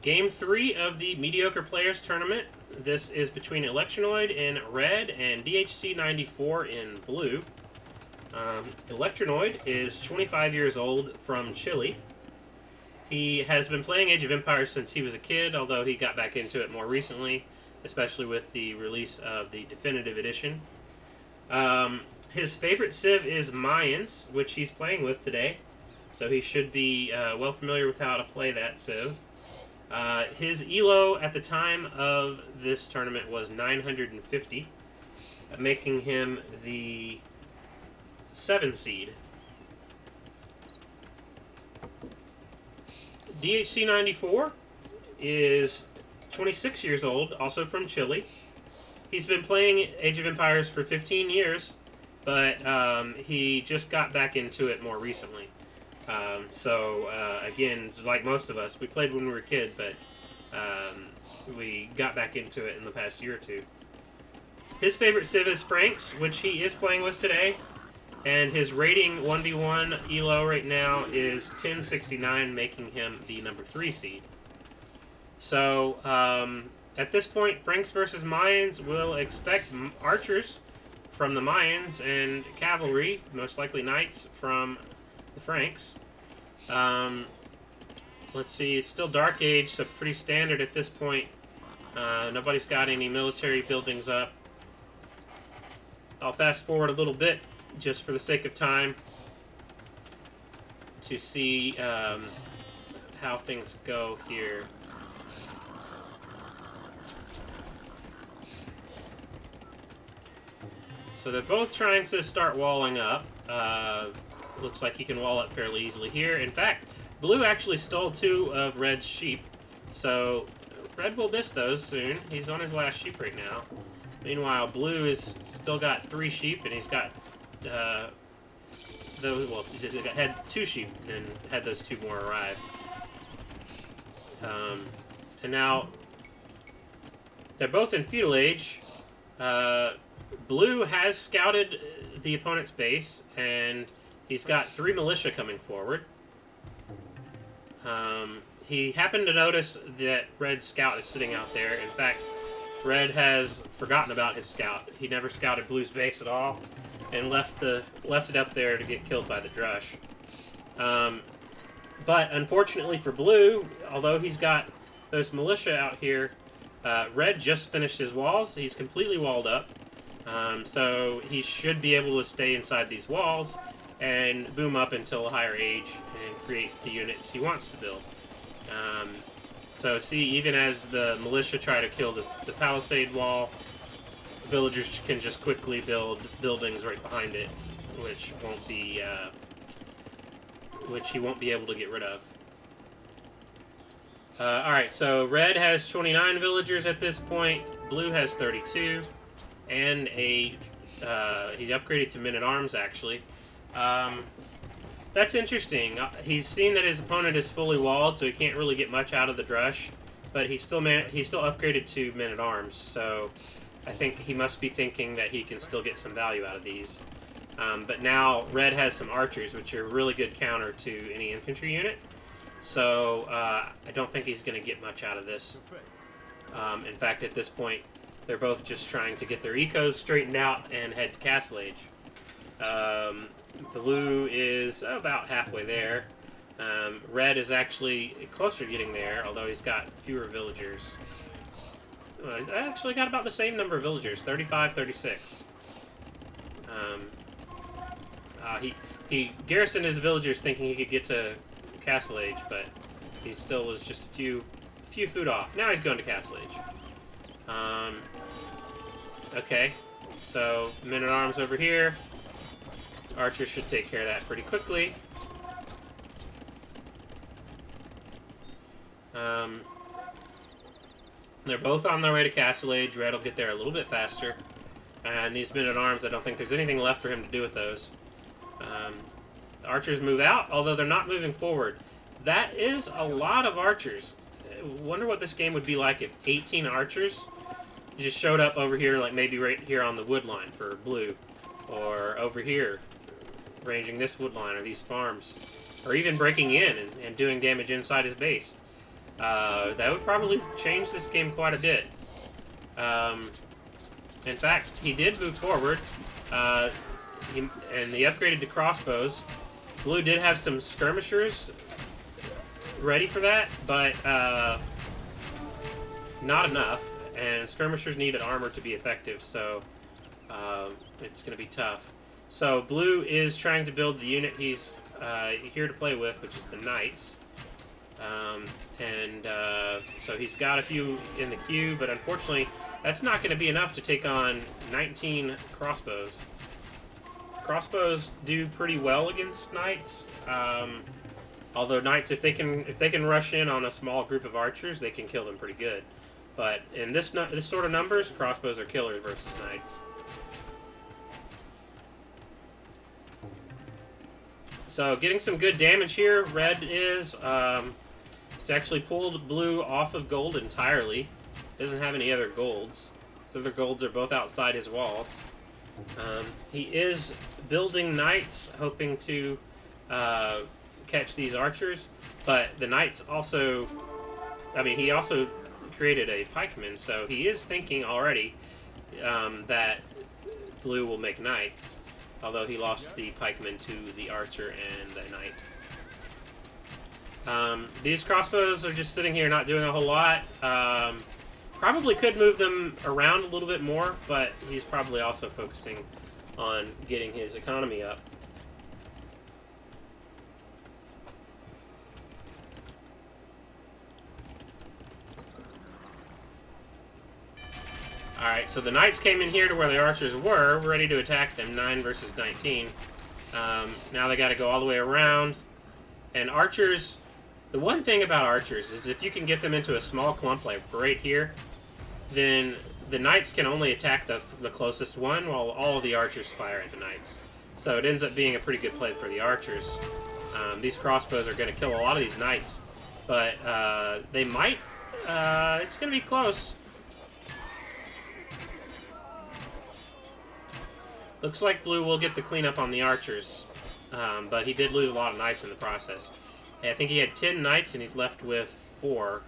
Game 3 of the Mediocre Players Tournament. This is between Electronoide in red and DHC94 in blue. Electronoide is 25 years old from Chile. He has been playing Age of Empires since he was a kid, although he got back into it more recently, especially with the release of the Definitive Edition. His favorite civ is Mayans, which he's playing with today, so he should be well familiar with how to play that civ. His ELO at the time of this tournament was 950, making him the 7 seed. DHC94 is 26 years old, also from Chile. He's been playing Age of Empires for 15 years, but he just got back into it more recently. Again, like most of us, we played when we were a kid, but we got back into it in the past year or two. His favorite civ is Franks, which he is playing with today, and his rating 1v1 ELO right now is 1069, making him the number 3 seed. So, at this point, Franks versus Mayans will expect archers from the Mayans and cavalry, most likely knights, from the Franks. Let's see, it's still Dark Age, so pretty standard at this point. Nobody's got any military buildings up. I'll fast forward a little bit, just for the sake of time, to see how things go here. So they're both trying to start walling up. Looks like he can wall up fairly easily here. In fact, blue actually stole 2 of red's sheep, so red will miss those soon. He's on his last sheep right now. Meanwhile, blue is still got 3 sheep, and he's got he's had 2 sheep and had those 2 more arrive. And now they're both in feudal age. Blue has scouted the opponent's base, and he's got 3 militia coming forward. He happened to notice that red's scout is sitting out there. In fact, red has forgotten about his scout. He never scouted blue's base at all, and left it up there to get killed by the drush. But unfortunately for blue, although he's got those militia out here, red just finished his walls. He's completely walled up. So he should be able to stay inside these walls and boom up until a higher age and create the units he wants to build. So see, even as the militia try to kill the palisade wall, villagers can just quickly build buildings right behind it, which he won't be able to get rid of. Alright, so red has 29 villagers at this point, blue has 32, and he upgraded to men-at-arms, actually. That's interesting. He's seen that his opponent is fully walled, so he can't really get much out of the drush, but he's still upgraded to men-at-arms, so I think he must be thinking that he can still get some value out of these. But now red has some archers, which are a really good counter to any infantry unit, so I don't think he's going to get much out of this. In fact, at this point, they're both just trying to get their ecos straightened out and head to Castle Age. Blue is about halfway there. Red is actually closer to getting there, although he's got fewer villagers. I actually got about the same number of villagers, 35, 36. He garrisoned his villagers thinking he could get to Castle Age, but he still was just a few food off. Now he's going to Castle Age. Okay, so men-at-arms over here. Archers should take care of that pretty quickly. They're both on their way to Castle Age. Red will get there a little bit faster. And these men-at-arms, I don't think there's anything left for him to do with those. The archers move out, although they're not moving forward. That is a lot of archers. I wonder what this game would be like if 18 archers just showed up over here, like maybe right here on the wood line for blue. Or over here, ranging this wood line or these farms. Or even breaking in and doing damage inside his base. That would probably change this game quite a bit. In fact, he did move forward, and he upgraded to crossbows. Blue did have some skirmishers ready for that, but not enough. And skirmishers needed armor to be effective, so it's going to be tough. So Blue is trying to build the unit he's here to play with, which is the Knights. So he's got a few in the queue, but unfortunately that's not going to be enough to take on 19 crossbows. Crossbows do pretty well against Knights, although Knights, if they can rush in on a small group of archers, they can kill them pretty good. But in this sort of numbers, crossbows are killers versus Knights. So getting some good damage here. Red is it's actually pulled Blue off of gold entirely. Doesn't have any other golds. So other golds are both outside his walls. He is building Knights, hoping to catch these archers. But the Knights also, he also created a pikeman, so he is thinking already that Blue will make Knights. Although he lost the pikeman to the archer and the knight. These crossbows are just sitting here not doing a whole lot. Probably could move them around a little bit more, but he's probably also focusing on getting his economy up. Alright, so the Knights came in here to where the archers were, ready to attack them, 9 versus 19. Now they gotta go all the way around. And archers, the one thing about archers is if you can get them into a small clump like right here, then the Knights can only attack the closest one while all of the archers fire at the Knights. So it ends up being a pretty good play for the archers. These crossbows are gonna kill a lot of these Knights, but they might, it's gonna be close. Looks like Blue will get the cleanup on the archers, but he did lose a lot of Knights in the process. I think he had 10 Knights and he's left with 4.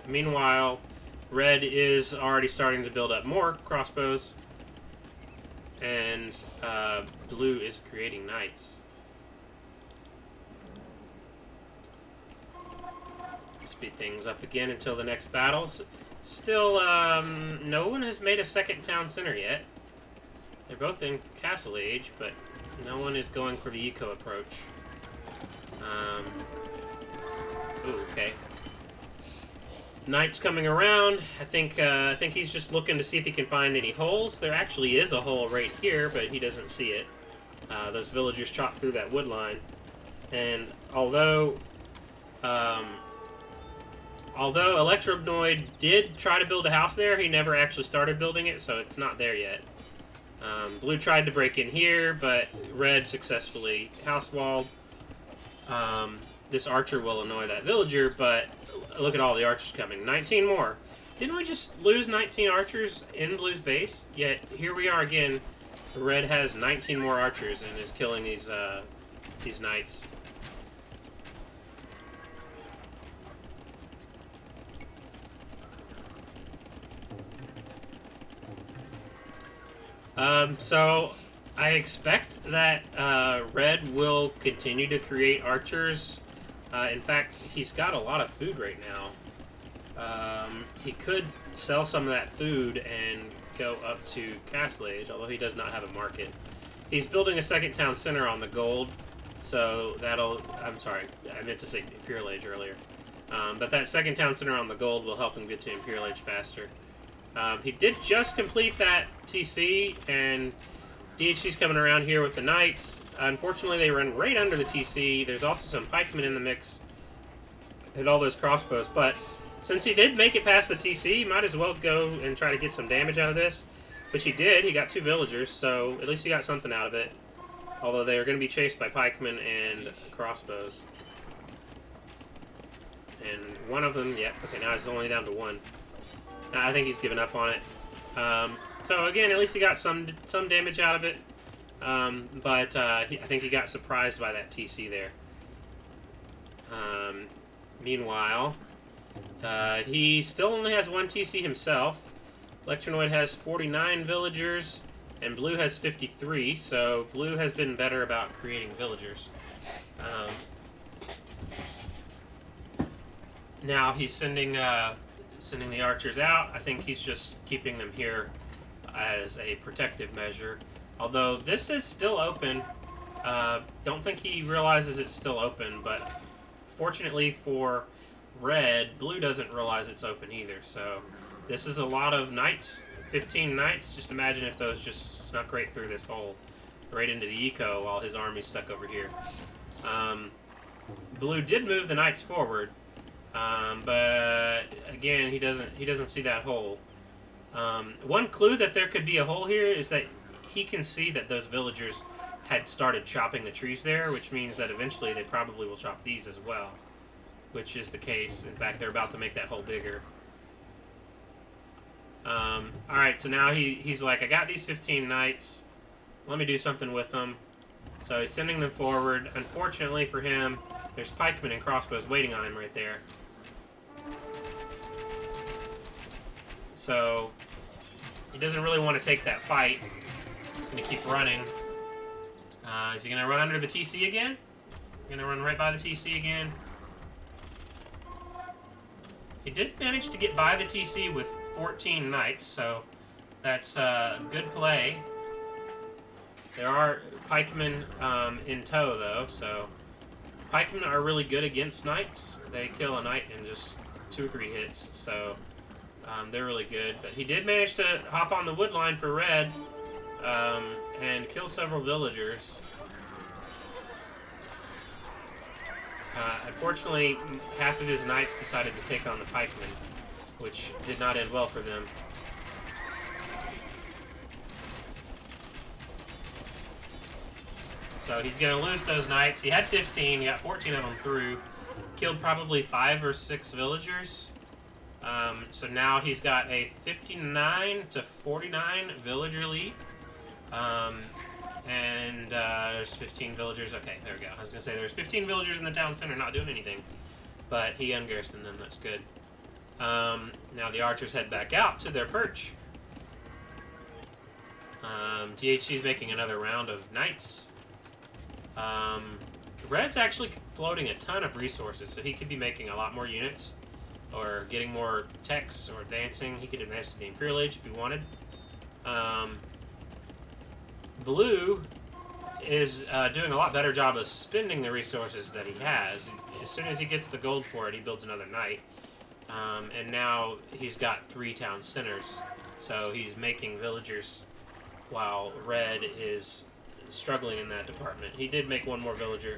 Meanwhile, Red is already starting to build up more crossbows, and Blue is creating Knights. Speed things up again until the next battles. Still, no one has made a second town center yet. They're both in Castle Age, but no one is going for the eco approach. Ooh, okay. Knight's coming around. I think he's just looking to see if he can find any holes. There actually is a hole right here, but he doesn't see it. Those villagers chopped through that wood line. And although Electronoide did try to build a house there, he never actually started building it, so it's not there yet. Blue tried to break in here, but Red successfully house-walled. This archer will annoy that villager, but look at all the archers coming. 19 more. Didn't we just lose 19 archers in Blue's base? Yet, here we are again. Red has 19 more archers and is killing these knights. So I expect that Red will continue to create archers. In fact, he's got a lot of food right now. He could sell some of that food and go up to Castle Age, although he does not have a market. He's building a second town center on the gold, so that'll... I'm sorry, I meant to say Imperial Age earlier. But that second town center on the gold will help him get to Imperial Age faster. He did just complete that TC, and DHC's coming around here with the Knights. Unfortunately, they run right under the TC. There's also some pikemen in the mix and all those crossbows, but since he did make it past the TC, he might as well go and try to get some damage out of this, which he did. He got 2 villagers, so at least he got something out of it, although they are going to be chased by pikemen and crossbows. And one of them, yeah, okay, now he's only down to 1. I think he's given up on it. So again, at least he got some damage out of it. But I think he got surprised by that TC there. Meanwhile, he still only has 1 TC himself. Electronoide has 49 villagers, and Blue has 53, so Blue has been better about creating villagers. Now he's sending the archers out. I think he's just keeping them here as a protective measure. Although this is still open. Don't think he realizes it's still open, but fortunately for Red, Blue doesn't realize it's open either. So this is a lot of knights, 15 knights. Just imagine if those just snuck right through this hole, right into the eco while his army's stuck over here. Blue did move the knights forward, but again, he doesn't see that hole. One clue that there could be a hole here is that he can see that those villagers had started chopping the trees there, which means that eventually they probably will chop these as well, which is the case. In fact, they're about to make that hole bigger. Alright, so now he's like, I got these 15 knights. Let me do something with them. So he's sending them forward. Unfortunately for him, there's pikemen and crossbows waiting on him right there. So he doesn't really want to take that fight. He's going to keep running. Is he going to run under the TC again? Going to run right by the TC again. He did manage to get by the TC with 14 knights, so that's good play. There are pikemen in tow, though, so pikemen are really good against knights. They kill a knight in just 2 or 3 hits, so they're really good. But he did manage to hop on the wood line for Red and kill several villagers. Unfortunately, half of his knights decided to take on the pikemen, which did not end well for them. So he's going to lose those knights. He had 15, he got 14 of them through. Killed probably 5 or 6 villagers. So now he's got a 59 to 49 villager lead. And there's 15 villagers. Okay, there we go. I was going to say there's 15 villagers in the town center not doing anything. But he ungarrisoned them. That's good. Now the archers head back out to their perch. DHC's making another round of knights. Red's actually floating a ton of resources, so he could be making a lot more units, or getting more techs, or advancing. He could advance to the Imperial Age if he wanted. Blue is doing a lot better job of spending the resources that he has. As soon as he gets the gold for it, he builds another knight. And now he's got 3 town centers, so he's making villagers while Red is struggling in that department. He did make 1 more villager,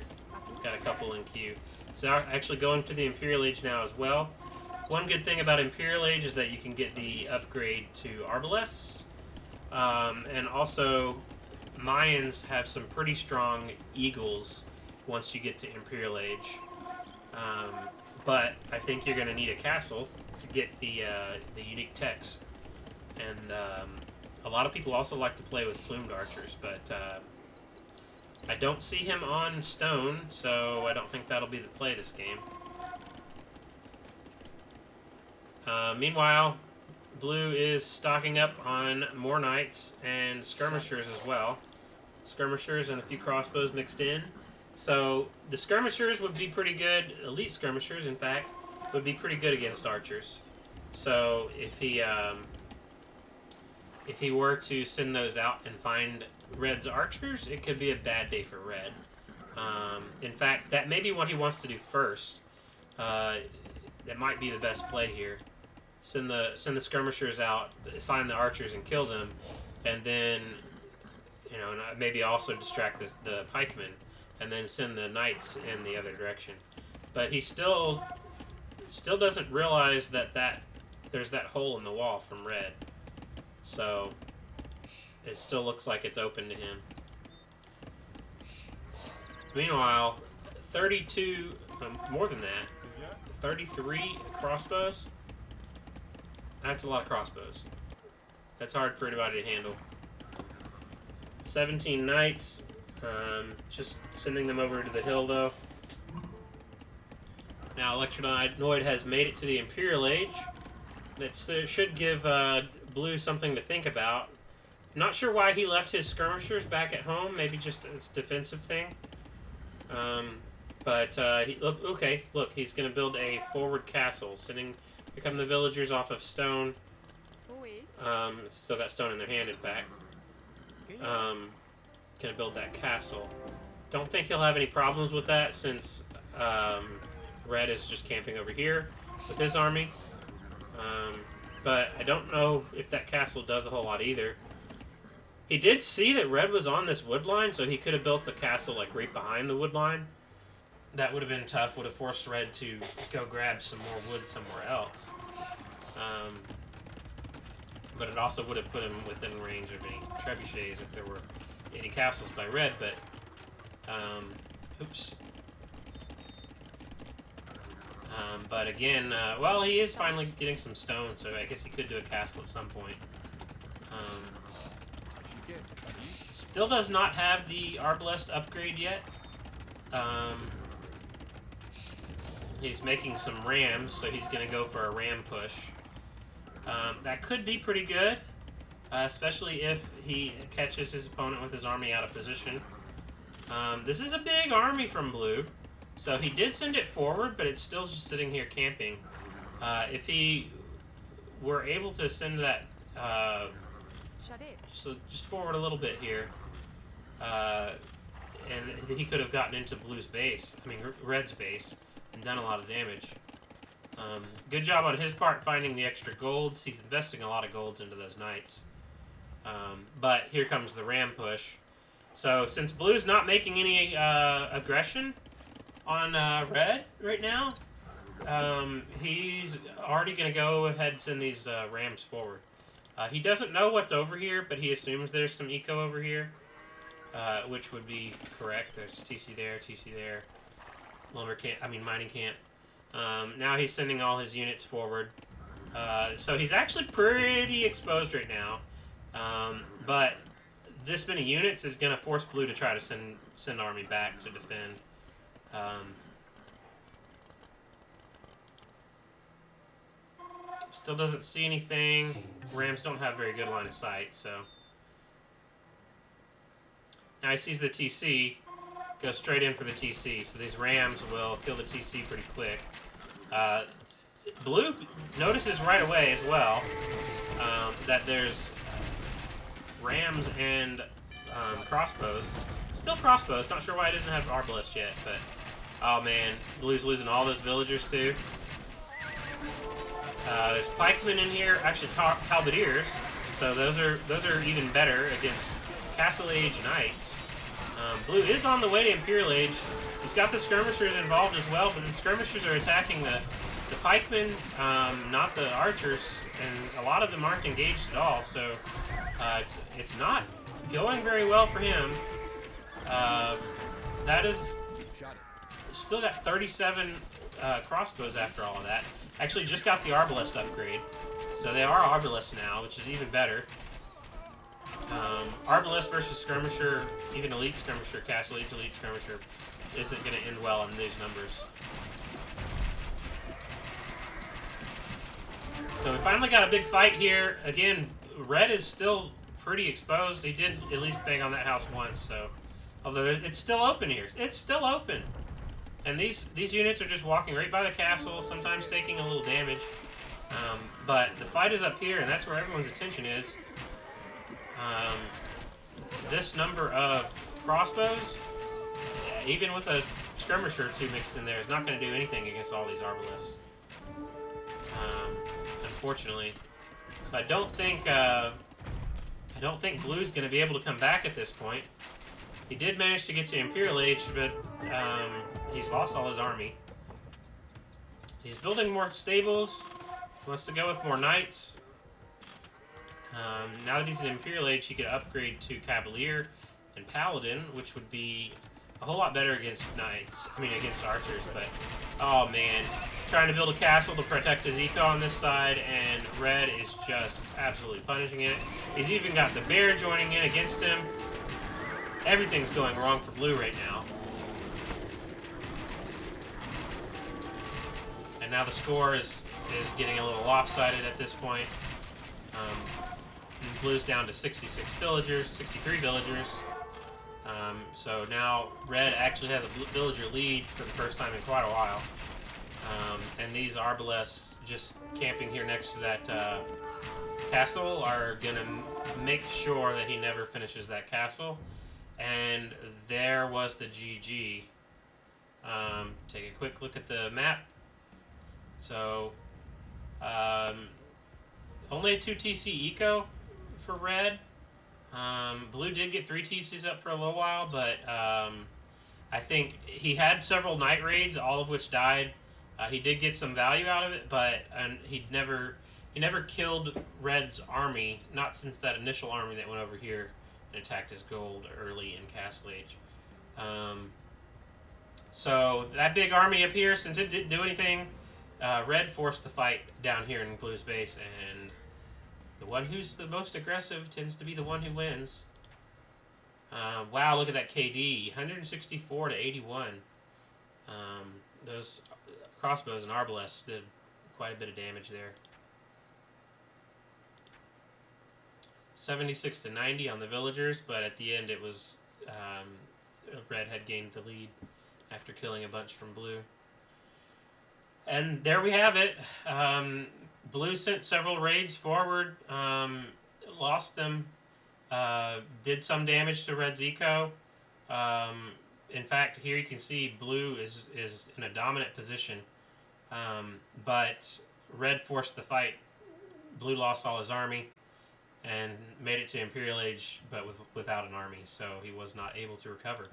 got a couple in queue. So actually going to the Imperial Age now as well. One good thing about Imperial Age is that you can get the upgrade to Arbalest, and also Mayans have some pretty strong eagles once you get to Imperial Age. But I think you're going to need a castle to get the unique techs. And a lot of people also like to play with plumed archers, but I don't see him on stone, so I don't think that'll be the play this game. Meanwhile, Blue is stocking up on more knights and skirmishers as well. Skirmishers and a few crossbows mixed in. So the skirmishers would be pretty good. Elite skirmishers, in fact, would be pretty good against archers. So if he were to send those out and find Red's archers, it could be a bad day for Red. In fact, that may be what he wants to do first. That might be the best play here. Send the skirmishers out, find the archers and kill them, and then maybe also distract the pikemen, and then send the knights in the other direction. But he still doesn't realize that there's that hole in the wall from Red. So it still looks like it's open to him. Meanwhile, 32, more than that, 33 crossbows. That's a lot of crossbows. That's hard for anybody to handle. 17 knights. Just sending them over to the hill, though. Now Electronoide has made it to the Imperial Age. That should give Blue something to think about. Not sure why he left his skirmishers back at home. Maybe just a defensive thing. Look, he's going to build a forward castle. Here come the villagers off of stone. Still got stone in their hand, in fact. Going to build that castle. Don't think he'll have any problems with that, since Red is just camping over here with his army. But I don't know if that castle does a whole lot either. He did see that Red was on this wood line, so he could have built a castle like right behind the wood line. That would have been tough. Would have forced Red to go grab some more wood somewhere else. But it also would have put him within range of any trebuchets if there were any castles by Red. But oops. But again, well, he is finally getting some stone, so I guess he could do a castle at some point. Still does not have the Arbalest upgrade yet. He's making some rams, so he's going to go for a ram push. That could be pretty good, especially if he catches his opponent with his army out of position. This is a big army from Blue. So he did send it forward, but it's still just sitting here camping. If he were able to send that just forward a little bit here, and he could have gotten into Blue's base, Red's base, and done a lot of damage. Good job on his part finding the extra golds. He's investing a lot of golds into those knights. But here comes the ram push. So since Blue's not making any aggression on Red right now, he's already going to go ahead and send these rams forward. He doesn't know what's over here, but he assumes there's some eco over here, which would be correct. There's TC there, mining camp. Now he's sending all his units forward. So he's actually pretty exposed right now, but this many units is going to force Blue to try to send army back to defend. Still doesn't see anything. Rams don't have very good line of sight, so. Now he sees the TC, goes straight in for the TC, so these Rams will kill the TC pretty quick. Blue notices right away as well that there's Rams and crossbows. Still crossbows, not sure why it doesn't have Arbalest yet, but oh man, Blue's losing all those villagers too. There's pikemen in here, actually halberdiers, so those are even better against Castle Age knights. Blue is on the way to Imperial Age. He's got the skirmishers involved as well, but the skirmishers are attacking the pikemen, not the archers, and a lot of them aren't engaged at all, so it's not going very well for him. That is still got 37 crossbows after all of that. Actually just got the Arbalest upgrade, so they are Arbalest now, which is even better. Arbalest versus skirmisher, even elite skirmisher, Castle Age elite skirmisher, isn't going to end well in these numbers. So we finally got a big fight here. Again, Red is still pretty exposed. He did at least bang on that house once, so although it's still open here. It's still open. And these units are just walking right by the castle, sometimes taking a little damage. But the fight is up here, and that's where everyone's attention is. This number of crossbows, even with a skirmisher or two mixed in there, is not going to do anything against all these Arbalests. Unfortunately. So I don't think Blue's going to be able to come back at this point. He did manage to get to Imperial Age, but he's lost all his army. He's building more stables. He wants to go with more knights. Now that he's in Imperial Age, he could upgrade to Cavalier and Paladin, which would be a whole lot better against knights. Against archers, but oh man. Trying to build a castle to protect his eco on this side, and Red is just absolutely punishing it. He's even got the bear joining in against him. Everything's going wrong for Blue right now. And now the score is getting a little lopsided at this point. Blue's down to 66 villagers, 63 villagers. So now red actually has a villager lead for the first time in quite a while. And these Arbalests just camping here next to that castle are going to make sure that he never finishes that castle. And there was the GG. Take a quick look at the map. So, only a 2 TC eco for red. Blue did get 3 TCs up for a little while, but I think he had several night raids, all of which died. He did get some value out of it, but he never killed red's army, not since that initial army that went over here and attacked his gold early in Castle Age. So that big army up here, since it didn't do anything, red forced the fight down here in blue's base, and the one who's the most aggressive tends to be the one who wins. Wow, look at that KD, 164 to 81. Those crossbows and arbalests did quite a bit of damage there. 76 to 90 on the villagers, but at the end it was red had gained the lead after killing a bunch from blue. And there we have it. Blue sent several raids forward, lost them, did some damage to red's eco. In fact, here you can see blue is in a dominant position, but red forced the fight. Blue lost all his army and made it to Imperial Age, but without an army, so he was not able to recover.